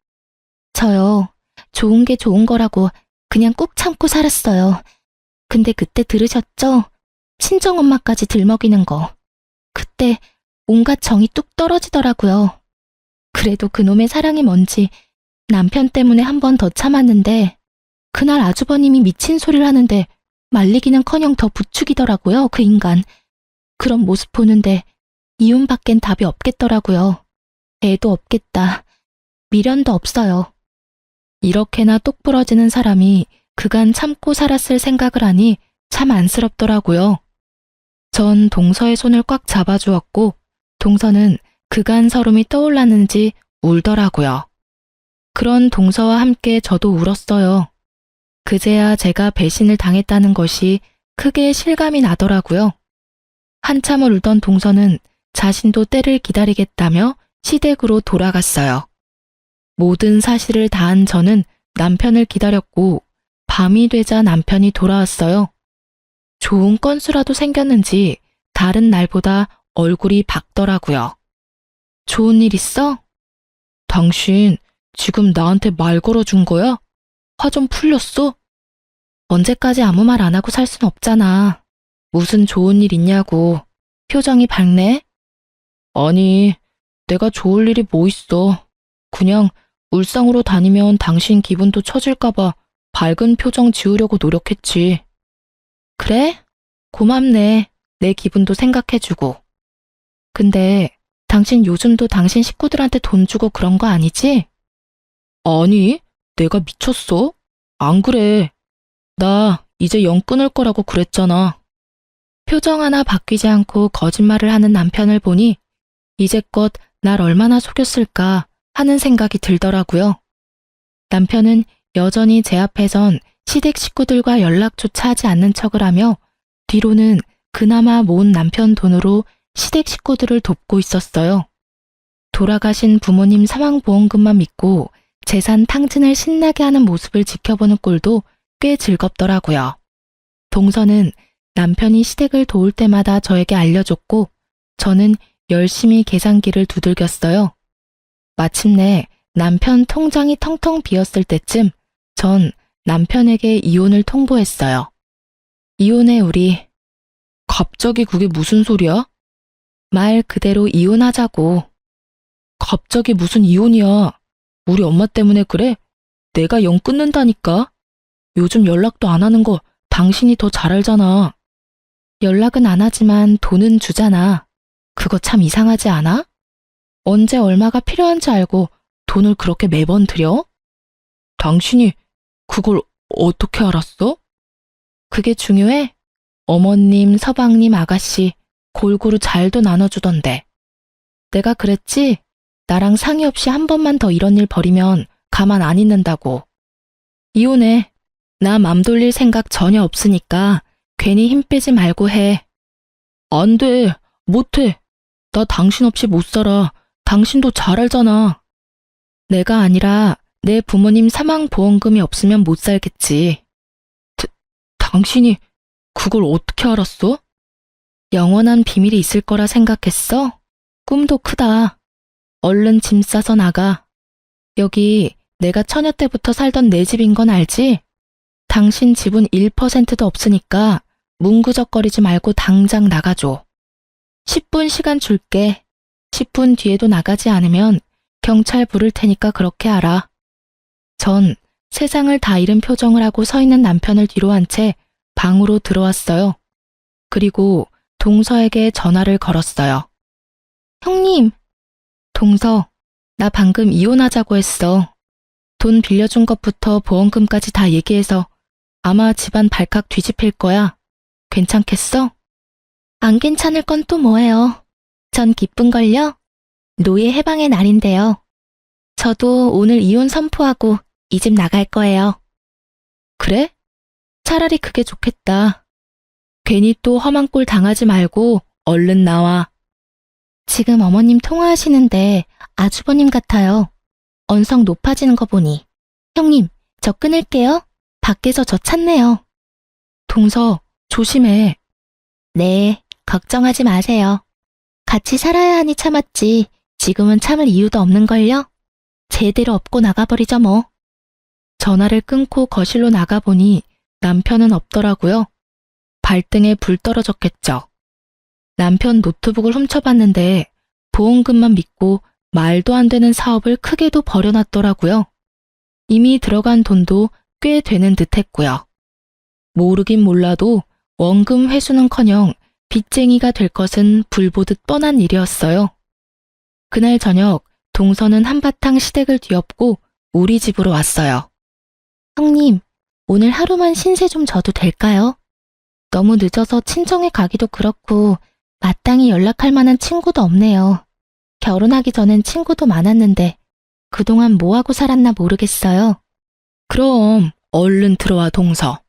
저요, 좋은 게 좋은 거라고 그냥 꾹 참고 살았어요. 근데 그때 들으셨죠? 친정엄마까지 들먹이는 거. 그때 온갖 정이 뚝 떨어지더라고요. 그래도 그놈의 사랑이 뭔지 남편 때문에 한 번 더 참았는데 그날 아주버님이 미친 소리를 하는데 말리기는커녕 더 부추기더라고요, 그 인간. 그런 모습 보는데 이혼밖엔 답이 없겠더라고요. 애도 없겠다. 미련도 없어요. 이렇게나 똑부러지는 사람이 그간 참고 살았을 생각을 하니 참 안쓰럽더라고요. 전 동서의 손을 꽉 잡아주었고 동서는 그간 서름이 떠올랐는지 울더라고요. 그런 동서와 함께 저도 울었어요. 그제야 제가 배신을 당했다는 것이 크게 실감이 나더라고요. 한참을 울던 동서는 자신도 때를 기다리겠다며 시댁으로 돌아갔어요. 모든 사실을 다한 저는 남편을 기다렸고 밤이 되자 남편이 돌아왔어요. 좋은 건수라도 생겼는지 다른 날보다 얼굴이 밝더라고요. 좋은 일 있어? 당신 지금 나한테 말 걸어준 거야? 화 좀 풀렸어? 언제까지 아무 말 안 하고 살 순 없잖아. 무슨 좋은 일 있냐고. 표정이 밝네? 아니, 내가 좋을 일이 뭐 있어. 그냥 울상으로 다니면 당신 기분도 처질까봐 밝은 표정 지으려고 노력했지. 그래? 고맙네. 내 기분도 생각해주고. 근데 당신 요즘도 당신 식구들한테 돈 주고 그런 거 아니지? 아니, 내가 미쳤어? 안 그래. 나 이제 영 끊을 거라고 그랬잖아. 표정 하나 바뀌지 않고 거짓말을 하는 남편을 보니 이제껏 날 얼마나 속였을까 하는 생각이 들더라고요. 남편은 여전히 제 앞에선 시댁 식구들과 연락조차 하지 않는 척을 하며 뒤로는 그나마 모은 남편 돈으로 시댁 식구들을 돕고 있었어요. 돌아가신 부모님 사망보험금만 믿고 재산 탕진을 신나게 하는 모습을 지켜보는 꼴도 꽤 즐겁더라고요. 동서는 남편이 시댁을 도울 때마다 저에게 알려줬고 저는 열심히 계산기를 두들겼어요. 마침내 남편 통장이 텅텅 비었을 때쯤 전 남편에게 이혼을 통보했어요. 이혼해 우리. 갑자기 그게 무슨 소리야? 말 그대로 이혼하자고. 갑자기 무슨 이혼이야. 우리 엄마 때문에 그래? 내가 영 끊는다니까. 요즘 연락도 안 하는 거 당신이 더 잘 알잖아. 연락은 안 하지만 돈은 주잖아. 그거 참 이상하지 않아? 언제 얼마가 필요한지 알고 돈을 그렇게 매번 들여? 당신이 그걸 어떻게 알았어? 그게 중요해? 어머님, 서방님, 아가씨 골고루 잘도 나눠주던데. 내가 그랬지? 나랑 상의 없이 한 번만 더 이런 일 벌이면 가만 안 있는다고. 이혼해. 나 맘 돌릴 생각 전혀 없으니까 괜히 힘 빼지 말고 해. 안 돼. 못해. 나 당신 없이 못 살아. 당신도 잘 알잖아. 내가 아니라 내 부모님 사망보험금이 없으면 못 살겠지. 당신이 그걸 어떻게 알았어? 영원한 비밀이 있을 거라 생각했어? 꿈도 크다. 얼른 짐 싸서 나가. 여기 내가 처녀 때부터 살던 내 집인 건 알지? 당신 집은 1%도 없으니까 뭉구적거리지 말고 당장 나가줘. 10분 시간 줄게. 10분 뒤에도 나가지 않으면 경찰 부를 테니까 그렇게 알아. 전 세상을 다 잃은 표정을 하고 서 있는 남편을 뒤로 한 채 방으로 들어왔어요. 그리고 동서에게 전화를 걸었어요. 형님, 동서, 나 방금 이혼하자고 했어. 돈 빌려준 것부터 보험금까지 다 얘기해서 아마 집안 발칵 뒤집힐 거야. 괜찮겠어? 안 괜찮을 건 또 뭐예요? 전 기쁜걸요? 노예 해방의 날인데요. 저도 오늘 이혼 선포하고 이 집 나갈 거예요. 그래? 차라리 그게 좋겠다. 괜히 또 험한 꼴 당하지 말고 얼른 나와. 지금 어머님 통화하시는데 아주버님 같아요. 언성 높아지는 거 보니. 형님, 저 끊을게요. 밖에서 저 찾네요. 동서, 조심해. 네, 걱정하지 마세요. 같이 살아야 하니 참았지. 지금은 참을 이유도 없는걸요? 제대로 업고 나가버리죠 뭐. 전화를 끊고 거실로 나가보니 남편은 없더라고요. 발등에 불 떨어졌겠죠. 남편 노트북을 훔쳐봤는데 보험금만 믿고 말도 안 되는 사업을 크게도 벌여놨더라고요. 이미 들어간 돈도 꽤 되는 듯 했고요. 모르긴 몰라도 원금 회수는커녕 빚쟁이가 될 것은 불보듯 뻔한 일이었어요. 그날 저녁 동서는 한바탕 시댁을 뒤엎고 우리 집으로 왔어요. 형님, 오늘 하루만 신세 좀 져도 될까요? 너무 늦어서 친정에 가기도 그렇고 마땅히 연락할 만한 친구도 없네요. 결혼하기 전엔 친구도 많았는데 그동안 뭐하고 살았나 모르겠어요. 그럼 얼른 들어와 동서.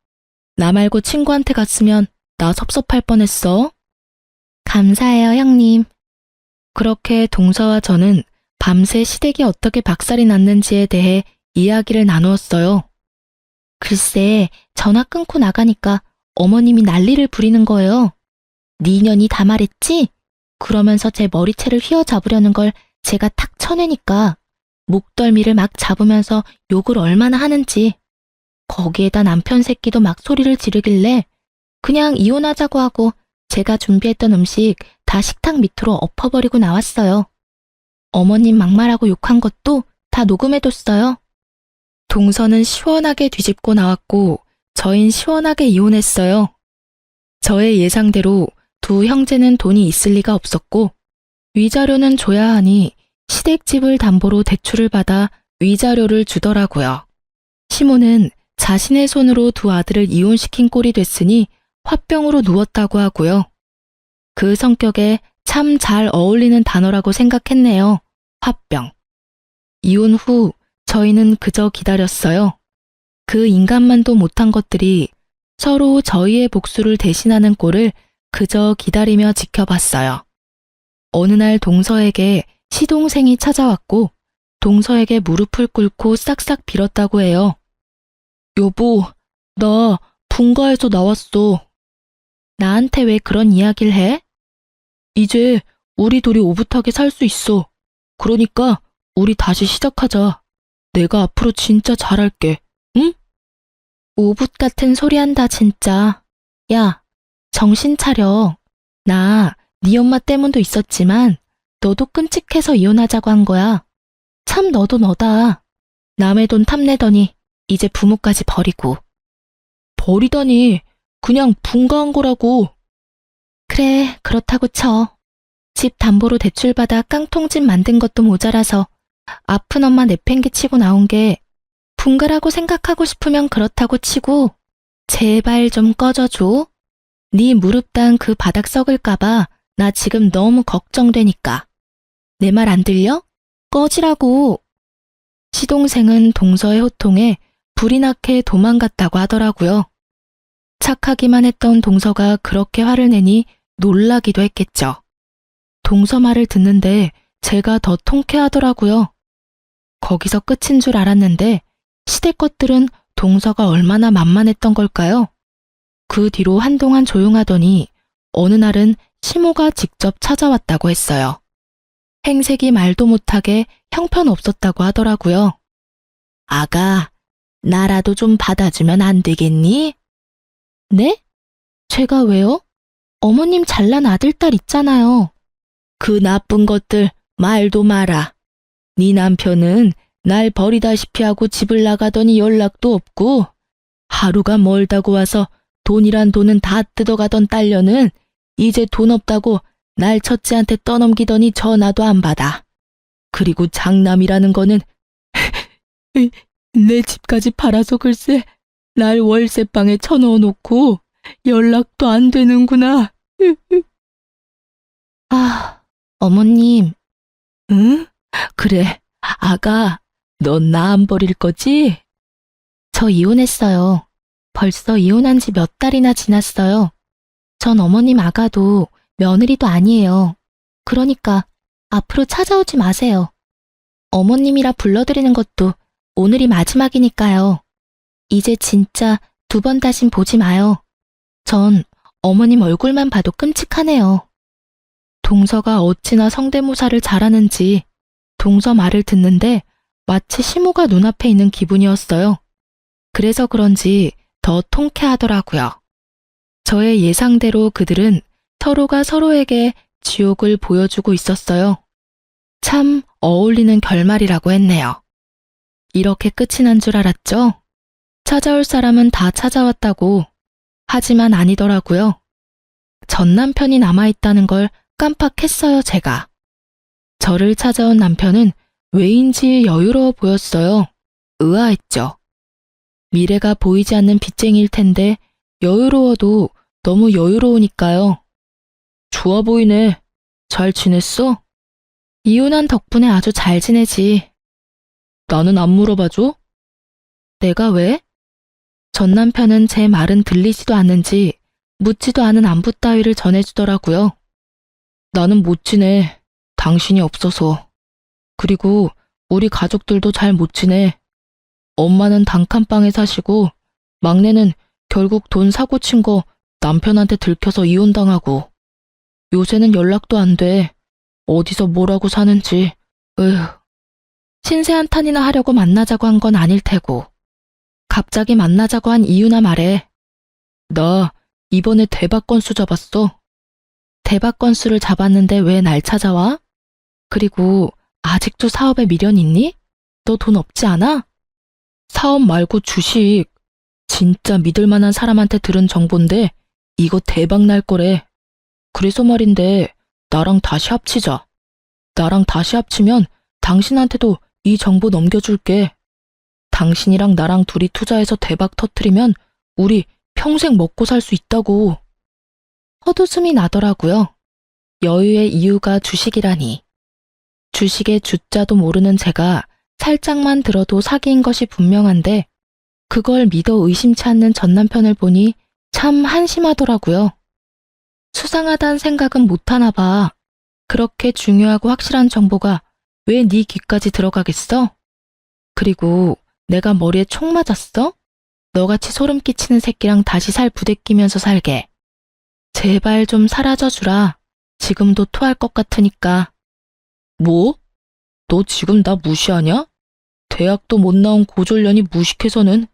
나 말고 친구한테 갔으면 나 섭섭할 뻔했어. 감사해요 형님. 그렇게 동서와 저는 밤새 시댁이 어떻게 박살이 났는지에 대해 이야기를 나누었어요. 글쎄 전화 끊고 나가니까 어머님이 난리를 부리는 거예요. 네 년이 다 말했지? 그러면서 제 머리채를 휘어잡으려는 걸 제가 탁 쳐내니까 목덜미를 막 잡으면서 욕을 얼마나 하는지. 거기에다 남편 새끼도 막 소리를 지르길래 그냥 이혼하자고 하고 제가 준비했던 음식 다 식탁 밑으로 엎어버리고 나왔어요. 어머님 막말하고 욕한 것도 다 녹음해뒀어요. 동서는 시원하게 뒤집고 나왔고 저흰 시원하게 이혼했어요. 저의 예상대로 두 형제는 돈이 있을 리가 없었고 위자료는 줘야 하니 시댁집을 담보로 대출을 받아 위자료를 주더라고요. 시모는 자신의 손으로 두 아들을 이혼시킨 꼴이 됐으니 화병으로 누웠다고 하고요. 그 성격에 참 잘 어울리는 단어라고 생각했네요. 화병. 이혼 후 저희는 그저 기다렸어요. 그 인간만도 못한 것들이 서로 저희의 복수를 대신하는 꼴을 그저 기다리며 지켜봤어요. 어느 날 동서에게 시동생이 찾아왔고 동서에게 무릎을 꿇고 싹싹 빌었다고 해요. 여보, 나 분가에서 나왔어. 나한테 왜 그런 이야기를 해? 이제 우리 둘이 오붓하게 살 수 있어. 그러니까 우리 다시 시작하자. 내가 앞으로 진짜 잘할게. 응? 오붓 같은 소리 한다 진짜. 야, 정신 차려. 나 네 엄마 때문도 있었지만 너도 끔찍해서 이혼하자고 한 거야. 참 너도 너다. 남의 돈 탐내더니 이제 부모까지 버리고. 버리다니 그냥 분가한 거라고. 그래, 그렇다고 쳐. 집 담보로 대출받아 깡통집 만든 것도 모자라서 아픈 엄마 내팽개치고 나온 게 분가라고 생각하고 싶으면 그렇다고 치고 제발 좀 꺼져줘. 네 무릎 단 그 바닥 썩을까봐 나 지금 너무 걱정되니까. 내 말 안 들려? 꺼지라고. 시동생은 동서의 호통에 불이 나게 도망갔다고 하더라고요. 착하기만 했던 동서가 그렇게 화를 내니 놀라기도 했겠죠. 동서 말을 듣는데 제가 더 통쾌하더라고요. 거기서 끝인 줄 알았는데 시댁 것들은 동서가 얼마나 만만했던 걸까요? 그 뒤로 한동안 조용하더니 어느 날은 시모가 직접 찾아왔다고 했어요. 행색이 말도 못하게 형편없었다고 하더라고요. 아가, 나라도 좀 받아주면 안 되겠니? 네? 제가 왜요? 어머님 잘난 아들딸 있잖아요. 그 나쁜 것들 말도 마라. 네 남편은 날 버리다시피 하고 집을 나가더니 연락도 없고 하루가 멀다고 와서 돈이란 돈은 다 뜯어가던 딸려는 이제 돈 없다고 날 첫째한테 떠넘기더니 전화도 안 받아. 그리고 장남이라는 거는 내 집까지 팔아서 글쎄 날 월세방에 쳐넣어 놓고 연락도 안 되는구나. 아, 어머님. 응? 그래, 아가, 넌 나 안 버릴 거지? 저 이혼했어요. 벌써 이혼한 지 몇 달이나 지났어요. 전 어머님 아가도 며느리도 아니에요. 그러니까 앞으로 찾아오지 마세요. 어머님이라 불러드리는 것도 오늘이 마지막이니까요. 이제 진짜 두 번 다신 보지 마요. 전 어머님 얼굴만 봐도 끔찍하네요. 동서가 어찌나 성대모사를 잘하는지 동서 말을 듣는데 마치 시모가 눈앞에 있는 기분이었어요. 그래서 그런지 더 통쾌하더라고요. 저의 예상대로 그들은 서로가 서로에게 지옥을 보여주고 있었어요. 참 어울리는 결말이라고 했네요. 이렇게 끝이 난 줄 알았죠? 찾아올 사람은 다 찾아왔다고. 하지만 아니더라고요. 전 남편이 남아있다는 걸 깜빡했어요, 제가. 저를 찾아온 남편은 왜인지 여유로워 보였어요. 의아했죠. 미래가 보이지 않는 빚쟁이일 텐데 여유로워도 너무 여유로우니까요. 좋아 보이네. 잘 지냈어? 이혼한 덕분에 아주 잘 지내지. 나는 안 물어봐줘? 내가 왜? 전 남편은 제 말은 들리지도 않는지 묻지도 않은 안부 따위를 전해주더라고요. 나는 못 지내. 당신이 없어서. 그리고 우리 가족들도 잘 못 지내. 엄마는 단칸방에 사시고 막내는 결국 돈 사고 친 거 남편한테 들켜서 이혼당하고 요새는 연락도 안 돼. 어디서 뭐라고 사는지. 신세 한탄이나 하려고 만나자고 한 건 아닐 테고. 갑자기 만나자고 한 이유나 말해. 나 이번에 대박 건수 잡았어. 대박 건수를 잡았는데 왜 날 찾아와? 그리고 아직도 사업에 미련 있니? 너 돈 없지 않아? 사업 말고 주식. 진짜 믿을 만한 사람한테 들은 정보인데 이거 대박 날 거래. 그래서 말인데 나랑 다시 합치자. 나랑 다시 합치면 당신한테도 이 정보 넘겨줄게. 당신이랑 나랑 둘이 투자해서 대박 터트리면 우리 평생 먹고 살 수 있다고. 헛웃음이 나더라고요. 여유의 이유가 주식이라니. 주식의 주자도 모르는 제가 살짝만 들어도 사기인 것이 분명한데 그걸 믿어 의심치 않는 전 남편을 보니 참 한심하더라고요. 수상하단 생각은 못하나 봐. 그렇게 중요하고 확실한 정보가 왜 네 귀까지 들어가겠어? 그리고 내가 머리에 총 맞았어? 너같이 소름 끼치는 새끼랑 다시 살 부대끼면서 살게. 제발 좀 사라져주라. 지금도 토할 것 같으니까. 뭐? 너 지금 나 무시하냐? 대학도 못 나온 고졸년이 무식해서는.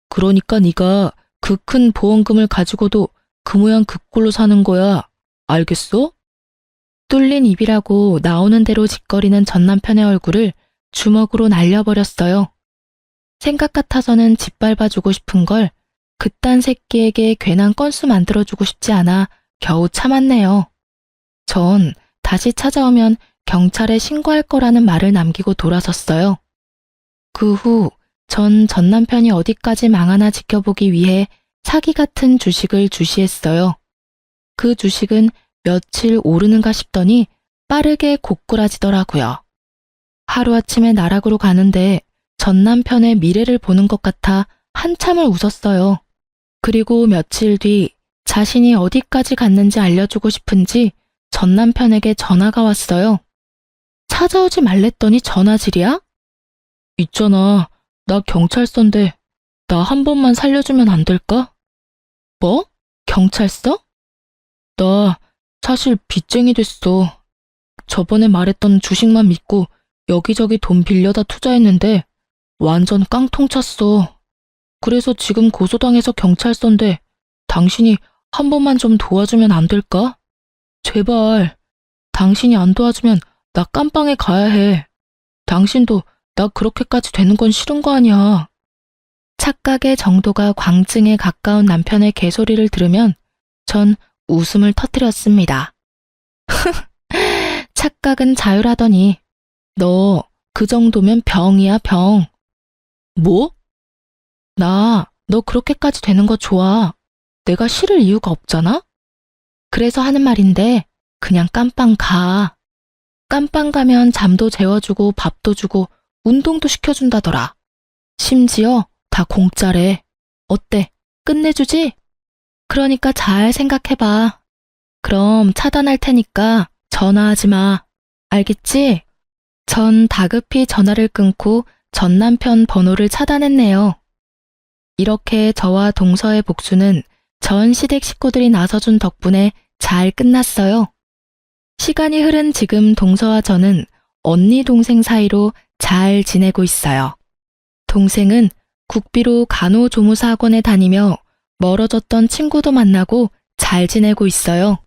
그러니까 네가 그 큰 보험금을 가지고도 그 모양 그 꼴로 사는 거야. 알겠어? 뚫린 입이라고 나오는 대로 짓거리는 전 남편의 얼굴을 주먹으로 날려버렸어요. 생각 같아서는 짓밟아주고 싶은 걸 그딴 새끼에게 괜한 건수 만들어주고 싶지 않아 겨우 참았네요. 전 다시 찾아오면 경찰에 신고할 거라는 말을 남기고 돌아섰어요. 그 후 전 남편이 어디까지 망하나 지켜보기 위해 사기 같은 주식을 주시했어요. 그 주식은 며칠 오르는가 싶더니 빠르게 고꾸라지더라고요. 하루아침에 나락으로 가는데 전 남편의 미래를 보는 것 같아 한참을 웃었어요. 그리고 며칠 뒤 자신이 어디까지 갔는지 알려주고 싶은지 전 남편에게 전화가 왔어요. 찾아오지 말랬더니 전화질이야? 있잖아, 나 경찰서인데 나 한 번만 살려주면 안 될까? 뭐? 경찰서? 나 사실 빚쟁이 됐어. 저번에 말했던 주식만 믿고 여기저기 돈 빌려다 투자했는데 완전 깡통 찼어. 그래서 지금 고소당해서 경찰서인데 당신이 한 번만 좀 도와주면 안 될까? 제발. 당신이 안 도와주면 나 깜빵에 가야 해. 당신도 나 그렇게까지 되는 건 싫은 거 아니야. 착각의 정도가 광증에 가까운 남편의 개소리를 들으면 전 웃음을 터뜨렸습니다. 착각은 자유라더니 너 그 정도면 병이야, 병. 뭐? 나 너 그렇게까지 되는 거 좋아. 내가 싫을 이유가 없잖아? 그래서 하는 말인데 그냥 깜빵 가. 깜빵 가면 잠도 재워주고 밥도 주고 운동도 시켜준다더라. 심지어 다 공짜래. 어때? 끝내주지? 그러니까 잘 생각해봐. 그럼 차단할 테니까 전화하지 마. 알겠지? 전 다급히 전화를 끊고 전 남편 번호를 차단했네요. 이렇게 저와 동서의 복수는 전 시댁 식구들이 나서준 덕분에 잘 끝났어요. 시간이 흐른 지금 동서와 저는 언니 동생 사이로 잘 지내고 있어요. 동생은 국비로 간호조무사 학원에 다니며 멀어졌던 친구도 만나고 잘 지내고 있어요.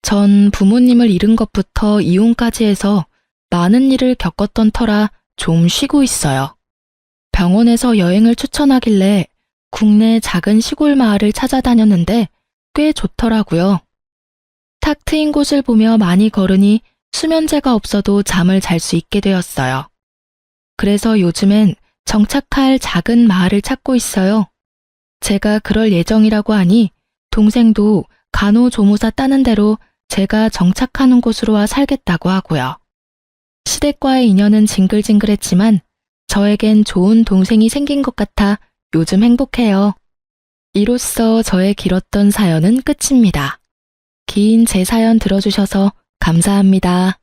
전 부모님을 잃은 것부터 이혼까지 해서 많은 일을 겪었던 터라 좀 쉬고 있어요. 병원에서 여행을 추천하길래 국내 작은 시골 마을을 찾아다녔는데 꽤 좋더라고요. 탁 트인 곳을 보며 많이 걸으니 수면제가 없어도 잠을 잘 수 있게 되었어요. 그래서 요즘엔 정착할 작은 마을을 찾고 있어요. 제가 그럴 예정이라고 하니 동생도 간호조무사 따는 대로 제가 정착하는 곳으로 와 살겠다고 하고요. 시댁과의 인연은 징글징글했지만 저에겐 좋은 동생이 생긴 것 같아 요즘 행복해요. 이로써 저의 길었던 사연은 끝입니다. 긴 제 사연 들어주셔서 감사합니다.